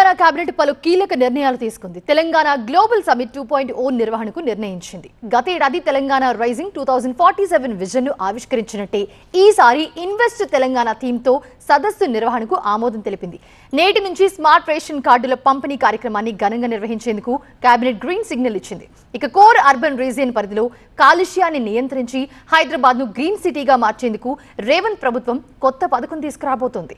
Telangana cabinet పలు కీలక నిర్ణయాలు తీసుకుంది. తెలంగాణ గ్లోబల్ సమిట్ 2.0 నిర్వహణకు నిర్ణయించింది. గత ఏడాది తెలంగాణ రైజింగ్ 2047 విజన్ ను ఆవిష్కరించినట్టే ఈసారి ఇన్వెస్ట్ తెలంగాణ థీమ్ తో సదస్సు నిర్వహణకు ఆమోదం తెలిపింది. నేటి నుంచి స్మార్ట్ రేషన్ కార్డుల పంపిణీ కార్యక్రమాన్ని ఘనంగా నిర్వహించేందుకు కేబినెట్ గ్రీన్ సిగ్నల్ ఇచ్చింది. ఇక కోర్ అర్బన్ రీజియన్ పరిధిలో కాలుష్యాన్ని నియంత్రించి హైదరాబాద్ ను గ్రీన్ సిటీగా మార్చేందుకు రేవంత్ ప్రభుత్వం కొత్త పథకం తీసుకురాబోతోంది.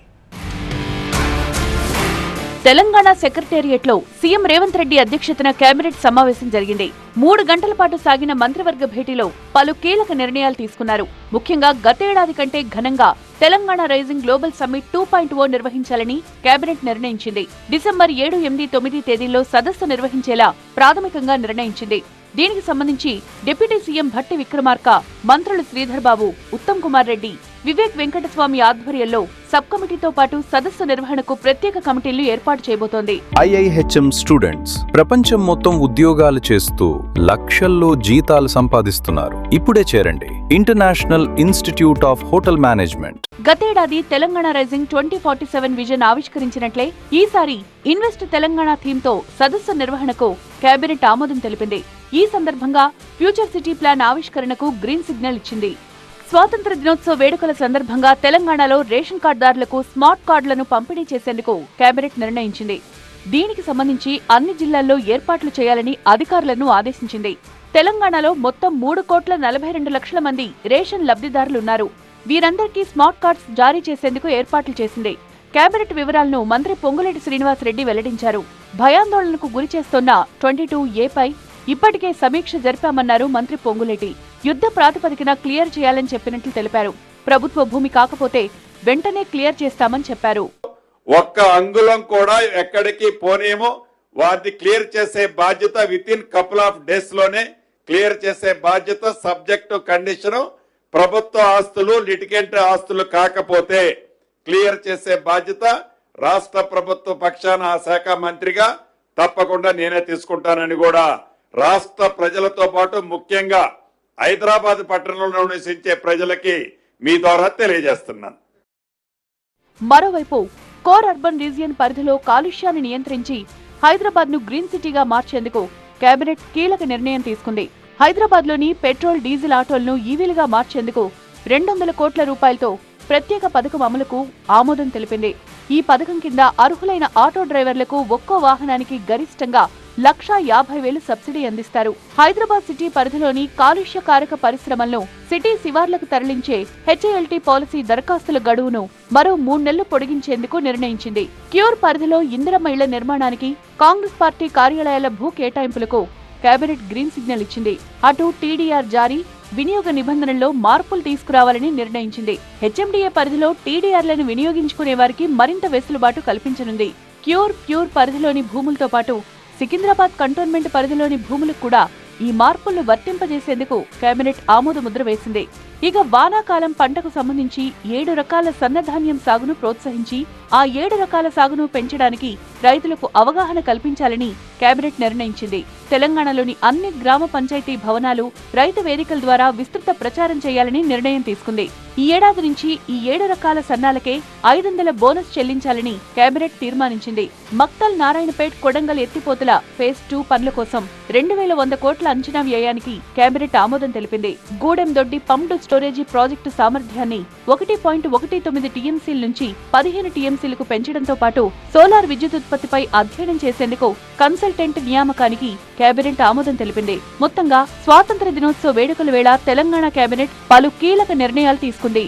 తెలంగాణ సెక్రటేరియట్లో సీఎం రేవంత్ రెడ్డి అధ్యక్షతన కేబినెట్ సమావేశం జరిగింది. 3 గంటల పాటు సాగిన మంత్రివర్గ భేటీలో పలు కీలక నిర్ణయాలు తీసుకున్నారు. ముఖ్యంగా గతేడాది కంటే ఘనంగా తెలంగాణ రైజింగ్ గ్లోబల్ సమ్మిట్ 2.0 నిర్వహించాలని కేబినెట్ నిర్ణయించింది. డిసెంబర్ 7, 8, 9 తేదీల్లో సదస్సు నిర్వహించేలా ప్రాథమికంగా నిర్ణయించింది. దీనికి సంబంధించి డిప్యూటీ సీఎం భట్టి విక్రమార్క, మంత్రులు శ్రీధర్ బాబు, ఉత్తమ్ కుమార్ రెడ్డి, వివేక్ వెంకటస్వామి ఆధ్వర్యంలో సబ్ కమిటీతో పాటు సదస్సు నిర్వహణకు ప్రత్యేక కమిటీలు ఏర్పాటు చేయబోతోంది. IIHM స్టూడెంట్స్ ప్రపంచం మొత్తం ఉద్యోగాలు చేస్తూ లక్షల్లో జీతాలు సంపాదిస్తున్నారు. ఇప్పుడే చేరండి international institute of hotel management. గతేడాది తెలంగాణ రైజింగ్ 2047 విజన్ ఆవిష్కరించినట్లే ఈసారి ఇన్వెస్ట్ తెలంగాణ థీమ్ తో సదస్సు నిర్వహణకు కేబినెట్ ఆమోదం తెలిపింది. ఈ సందర్భంగా ఫ్యూచర్ సిటీ ప్లాన్ ఆవిష్కరణకు గ్రీన్ సిగ్నల్ ఇచ్చింది. స్వాతంత్ర దినోత్సవ వేడుకల సందర్భంగా తెలంగాణలో రేషన్ కార్డుదారులకు స్మార్ట్ కార్డులను పంపిణీ చేసేందుకు కేబినెట్ నిర్ణయించింది. దీనికి సంబంధించి అన్ని జిల్లాల్లో ఏర్పాట్లు చేయాలని అధికారులను ఆదేశించింది. తెలంగాణలో మొత్తం 3,42,00,000 మంది రేషన్ లబ్ధిదారులున్నారు. వీరందరికీ స్మార్ట్ కార్డ్స్ జారీ చేసేందుకు ఏర్పాట్లు చేసింది. కేబినెట్ వివరాలను మంత్రి పొంగులేటి శ్రీనివాసరెడ్డి వెల్లడించారు. భయాందోళనకు గురిచేస్తోన్న 22A పై ఇప్పటికే సమీక్ష జరిపామన్నారు మంత్రి పొంగులేటి. యుద్ధ ప్రాతిపదికన క్లియర్ చేయాలని చెప్పినట్లు తెలిపారు. ప్రభుత్వ భూమి కాకపోతే వెంటనే క్లియర్ చేస్తామని చెప్పారు. ఒక్క అంగుళం కూడా ఎక్కడికి పోనేమో వాటిని క్లియర్ చేసే బాధ్యత with in couple of days లోనే క్లియర్ చేసే బాధ్యత. సబ్జెక్టు కండిషన్ ప్రభుత్వ ఆస్తులు లిటిగెంట్ ఆస్తులు కాకపోతే క్లియర్ చేసే బాధ్యత రాష్ట్ర ప్రభుత్వ పక్షాన ఆ శాఖ మంత్రిగా తప్పకుండా నేనే తీసుకుంటానని కూడా రాష్ట్ర ప్రజలతో పాటు ముఖ్యంగా హైదరాబాద్ పట్టణంలో నివసించే ప్రజలకి మీ ద్వారా తెలియజేస్తున్నాను. మరోవైపు కోర్ అర్బన్ రీజియన్ పరిధిలో కాలుష్యాన్ని నియంత్రించి హైదరాబాద్ ను గ్రీన్ సిటీగా మార్చేందుకు కేబినెట్ కీలక నిర్ణయం తీసుకుంది. హైదరాబాద్ లోని పెట్రోల్, డీజిల్ ఆటోలను ఈవీలుగా మార్చేందుకు 200 కోట్ల రూపాయలతో ప్రత్యేక పథకం అమలుకు ఆమోదం తెలిపింది. ఈ పథకం కింద అర్హులైన ఆటో డ్రైవర్లకు ఒక్కో వాహనానికి గరిష్టంగా 1,50,000 సబ్సిడీ అందిస్తారు. హైదరాబాద్ సిటీ పరిధిలోని కాలుష్యకారక పరిశ్రమలను సిటీ శివార్లకు తరలించే HALT పాలసీ దరఖాస్తుల గడువును మరో 3 నెలలు పొడిగించేందుకు నిర్ణయించింది. క్యూర్ పరిధిలో ఇందిరమ్మ ఇళ్ల నిర్మాణానికి కాంగ్రెస్ పార్టీ కార్యాలయాల భూ కేటాయింపులకు కేబినెట్ గ్రీన్ సిగ్నల్ ఇచ్చింది. అటు TDR జారీ, వినియోగ నిబంధనల్లో మార్పులు తీసుకురావాలని నిర్ణయించింది. HMDA పరిధిలో TDRలను వినియోగించుకునే వారికి మరింత వెసులుబాటు కల్పించనుంది. ప్యూర్ పరిధిలోని భూములతో పాటు సికింద్రాబాద్ కంటోన్మెంట్ పరిధిలోని భూములకు కూడా ఈ మార్పులను వర్తింపజేసేందుకు కేబినెట్ ఆమోద ముద్ర వేసింది. ఇక వానాకాలం పంటకు సంబంధించి 7 రకాల సన్నధాన్యం సాగును ప్రోత్సహించి ఆ 7 రకాల సాగును పెంచడానికి రైతులకు అవగాహన కల్పించాలని కేబినెట్ నిర్ణయించింది. తెలంగాణలోని అన్ని గ్రామ పంచాయతీ భవనాలు, రైతు వేదికల ద్వారా విస్తృత ప్రచారం చేయాలని నిర్ణయం తీసుకుంది. ఈ ఏడాది నుంచి ఈ 7 రకాల సన్నాలకే 500 బోనస్ చెల్లించాలని కేబినెట్ తీర్మానించింది. మక్తల్, నారాయణపేట్, కొడంగల్ ఎత్తిపోతల ఫేజ్ 2 పనుల కోసం 2,100 కోట్ల అంచనా వ్యయానికి కేబినెట్ ఆమోదం తెలిపింది. గూడెం దొడ్డి పంప్డ్ స్టోరేజీ ప్రాజెక్టు సామర్థ్యాన్ని 1.19 TMCల నుంచి 15 TMCలకు పెంచడంతో పాటు సోలార్ విద్యుత్ ఉత్పత్తిపై అధ్యయనం చేసేందుకు కన్సల్టెంట్ నియామకానికి కేబినెట్ ఆమోదం తెలిపింది. మొత్తంగా స్వాతంత్ర దినోత్సవ వేడుకల వేళ తెలంగాణ కేబినెట్ పలు కీలక నిర్ణయాలు తీసుకుంది.